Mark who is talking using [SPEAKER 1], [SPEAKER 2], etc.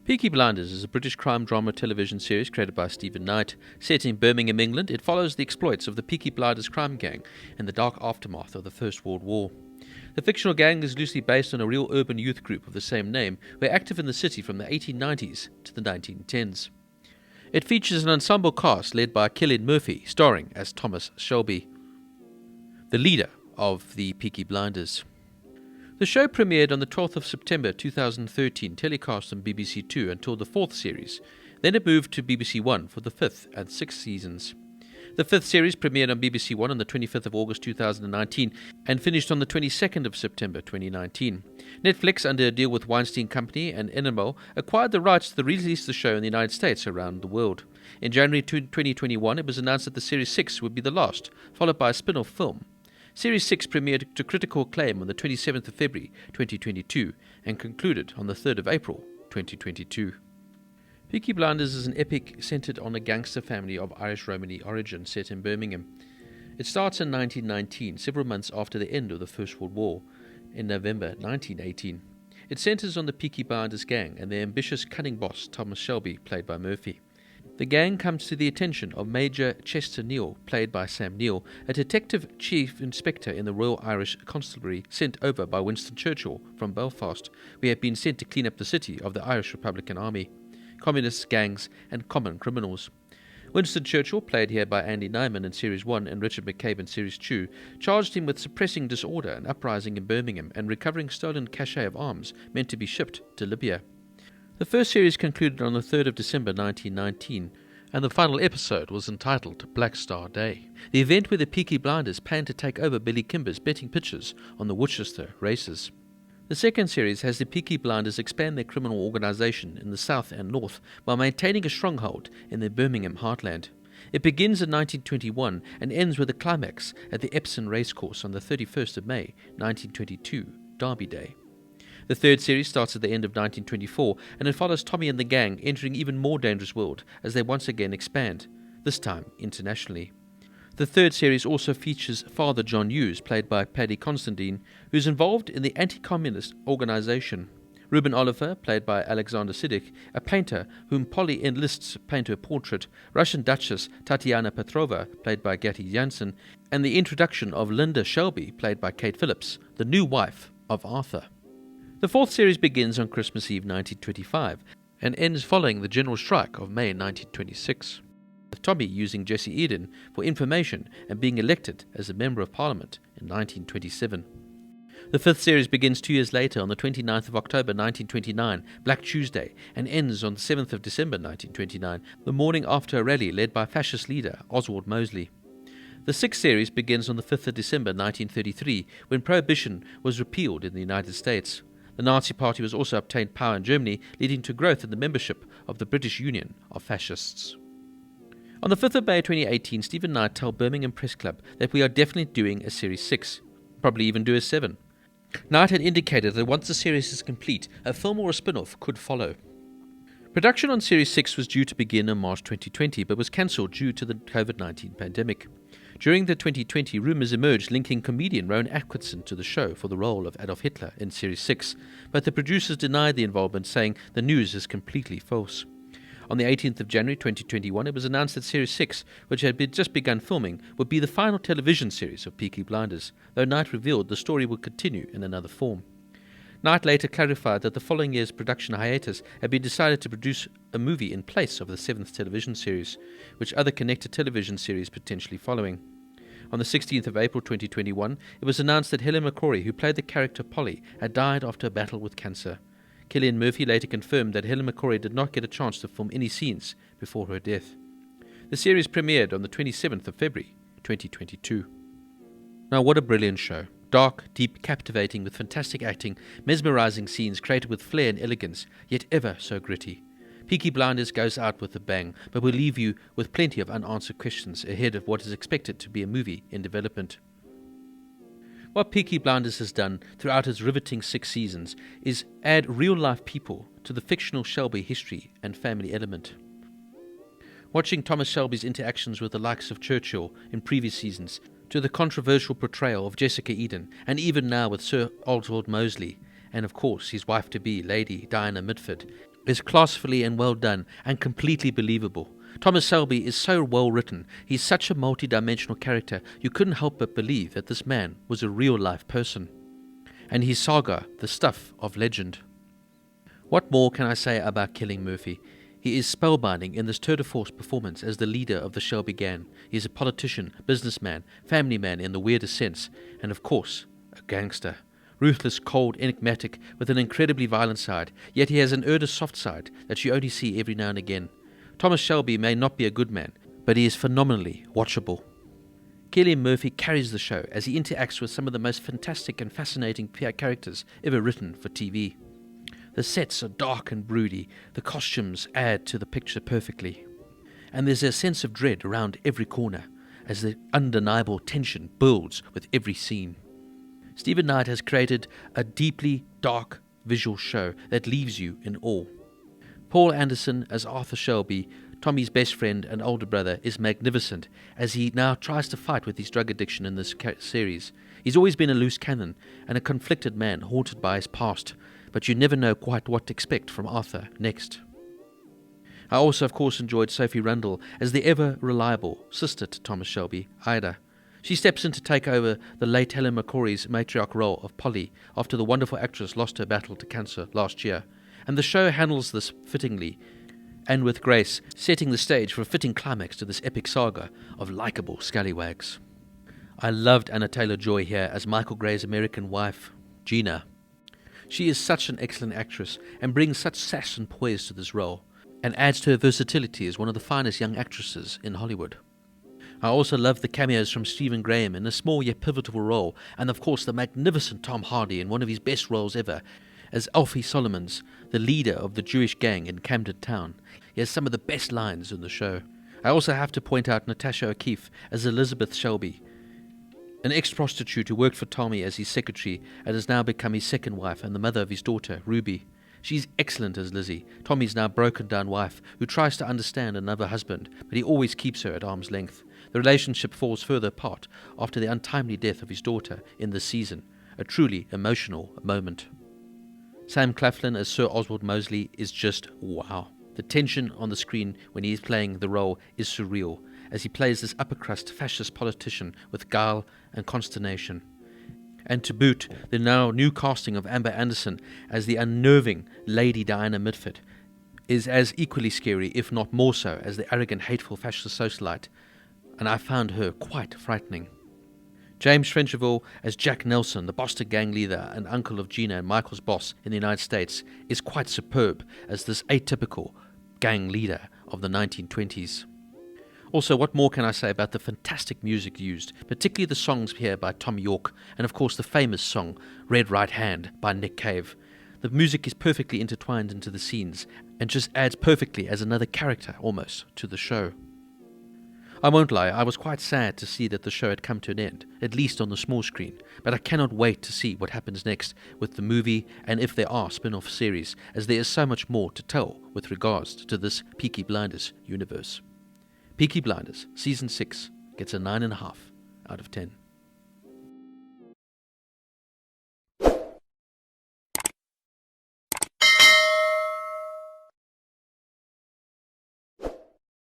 [SPEAKER 1] Peaky Blinders is a British crime drama television series created by Stephen Knight. Set in Birmingham, England, it follows the exploits of the Peaky Blinders crime gang in the dark aftermath of the First World War. The fictional gang is loosely based on a real urban youth group of the same name, who were active in the city from the 1890s to the 1910s. It features an ensemble cast led by Cillian Murphy, starring as Thomas Shelby, the leader of the Peaky Blinders. The show premiered on the 12th of September 2013, telecast on BBC Two until the 4th series. Then it moved to BBC One for the 5th and 6th seasons. The 5th series premiered on BBC One on the 25th of August 2019 and finished on the 22nd of September 2019. Netflix, under a deal with Weinstein Company and Annabelle, acquired the rights to release the show in the United States around the world. In January 2021, it was announced that the Series 6 would be the last, followed by a spin-off film. Series 6 premiered to critical acclaim on the 27th of February 2022 and concluded on the 3rd of April 2022. Peaky Blinders is an epic centered on a gangster family of Irish Romany origin set in Birmingham. It starts in 1919, several months after the end of the First World War, in November 1918. It centers on the Peaky Blinders gang and their ambitious, cunning boss, Thomas Shelby, played by Murphy. The gang comes to the attention of Major Chester Neill, played by Sam Neill, a detective chief inspector in the Royal Irish Constabulary sent over by Winston Churchill from Belfast, who had been sent to clean up the city of the Irish Republican Army, communists, gangs, and common criminals. Winston Churchill, played here by Andy Nyman in Series 1 and Richard McCabe in Series 2, charged him with suppressing disorder and uprising in Birmingham and recovering stolen cache of arms meant to be shipped to Libya. The first series concluded on the 3rd of December 1919, and the final episode was entitled Black Star Day, the event where the Peaky Blinders planned to take over Billy Kimber's betting pitches on the Worcester races. The second series has the Peaky Blinders expand their criminal organisation in the south and north while maintaining a stronghold in the Birmingham heartland. It begins in 1921 and ends with a climax at the Epsom Racecourse on the 31st of May 1922, Derby Day. The third series starts at the end of 1924 and it follows Tommy and the gang entering even more dangerous world as they once again expand, this time internationally. The third series also features Father John Hughes, played by Paddy Considine, who's involved in the anti-communist organisation. Reuben Oliver, played by Alexander Siddig, a painter whom Polly enlists to paint her portrait, Russian Duchess Tatiana Petrova, played by Gatti Jansen, and the introduction of Linda Shelby, played by Kate Phillips, the new wife of Arthur. The fourth series begins on Christmas Eve 1925 and ends following the general strike of May 1926, with Tommy using Jesse Eden for information and being elected as a Member of Parliament in 1927. The fifth series begins 2 years later on the 29th of October 1929, Black Tuesday, and ends on the 7th of December 1929, the morning after a rally led by fascist leader Oswald Mosley. The sixth series begins on the 5th of December 1933, when Prohibition was repealed in the United States. The Nazi Party was also obtained power in Germany, leading to growth in the membership of the British Union of Fascists. On the 5th of May 2018, Stephen Knight told Birmingham Press Club that we are definitely doing a Series 6, probably even do a 7. Knight had indicated that once the series is complete, a film or a spin-off could follow. Production on Series 6 was due to begin in March 2020, but was cancelled due to the COVID-19 pandemic. During the 2020, rumours emerged linking comedian Rowan Atkinson to the show for the role of Adolf Hitler in Series 6, but the producers denied the involvement, saying the news is completely false. On the 18th of January 2021, it was announced that Series 6, which had just begun filming, would be the final television series of Peaky Blinders, though Knight revealed the story would continue in another form. Knight later clarified that the following year's production hiatus had been decided to produce a movie in place of the 7th television series, which other connected television series potentially following. On the 16th of April 2021, it was announced that Helen McCrory, who played the character Polly, had died after a battle with cancer. Cillian Murphy later confirmed that Helen McCrory did not get a chance to film any scenes before her death. The series premiered on the 27th of February 2022. Now, what a brilliant show. Dark, deep, captivating, with fantastic acting, mesmerizing scenes created with flair and elegance, yet ever so gritty. Peaky Blinders goes out with a bang, but will leave you with plenty of unanswered questions ahead of what is expected to be a movie in development. What Peaky Blinders has done throughout its riveting 6 seasons is add real-life people to the fictional Shelby history and family element. Watching Thomas Shelby's interactions with the likes of Churchill in previous seasons, to the controversial portrayal of Jessica Eden, and even now with Sir Oswald Mosley, and of course his wife-to-be, Lady Diana Mitford, is classfully and well done and completely believable. Thomas Shelby is so well written. He's such a multi-dimensional character. You couldn't help but believe that this man was a real-life person. And his saga, the stuff of legend. What more can I say about Cillian Murphy? He is spellbinding in this tour de force performance as the leader of the Shelby gang. He is a politician, businessman, family man in the weirdest sense, and of course, a gangster. Ruthless, cold, enigmatic, with an incredibly violent side, yet he has an earnest soft side that you only see every now and again. Thomas Shelby may not be a good man, but he is phenomenally watchable. Cillian Murphy carries the show as he interacts with some of the most fantastic and fascinating characters ever written for TV. The sets are dark and broody, the costumes add to the picture perfectly, and there's a sense of dread around every corner as the undeniable tension builds with every scene. Stephen Knight has created a deeply dark visual show that leaves you in awe. Paul Anderson as Arthur Shelby, Tommy's best friend and older brother, is magnificent as he now tries to fight with his drug addiction in this series. He's always been a loose cannon and a conflicted man haunted by his past, but you never know quite what to expect from Arthur next. I also, of course, enjoyed Sophie Rundle as the ever-reliable sister to Thomas Shelby, Ida. She steps in to take over the late Helen McCrory's matriarch role of Polly after the wonderful actress lost her battle to cancer last year, and the show handles this fittingly and with grace, setting the stage for a fitting climax to this epic saga of likeable scallywags. I loved Anya Taylor-Joy here as Michael Gray's American wife, Gina. She is such an excellent actress and brings such sass and poise to this role, and adds to her versatility as one of the finest young actresses in Hollywood. I also love the cameos from Stephen Graham in a small yet pivotal role, and of course the magnificent Tom Hardy in one of his best roles ever, as Alfie Solomons, the leader of the Jewish gang in Camden Town. He has some of the best lines in the show. I also have to point out Natasha O'Keefe as Elizabeth Shelby, an ex-prostitute who worked for Tommy as his secretary and has now become his second wife and the mother of his daughter, Ruby. She's excellent as Lizzie, Tommy's now broken-down wife, who tries to understand another husband, but he always keeps her at arm's length. The relationship falls further apart after the untimely death of his daughter in this season, a truly emotional moment. Sam Claflin as Sir Oswald Mosley is just wow. The tension on the screen when he is playing the role is surreal, as he plays this upper-crust fascist politician with guile and consternation. And to boot, the now new casting of Amber Anderson as the unnerving Lady Diana Mitford is as equally scary, if not more so, as the arrogant, hateful fascist socialite, and I found her quite frightening. James Frecheville as Jack Nelson, the Boston gang leader and uncle of Gina and Michael's boss in the United States, is quite superb as this atypical gang leader of the 1920s. Also, what more can I say about the fantastic music used, particularly the songs here by Tom York, and of course the famous song Red Right Hand by Nick Cave. The music is perfectly intertwined into the scenes, and just adds perfectly as another character, almost, to the show. I won't lie, I was quite sad to see that the show had come to an end, at least on the small screen, but I cannot wait to see what happens next with the movie and if there are spin-off series, as there is so much more to tell with regards to this Peaky Blinders universe. Peaky Blinders Season 6 gets a 9.5 out of 10.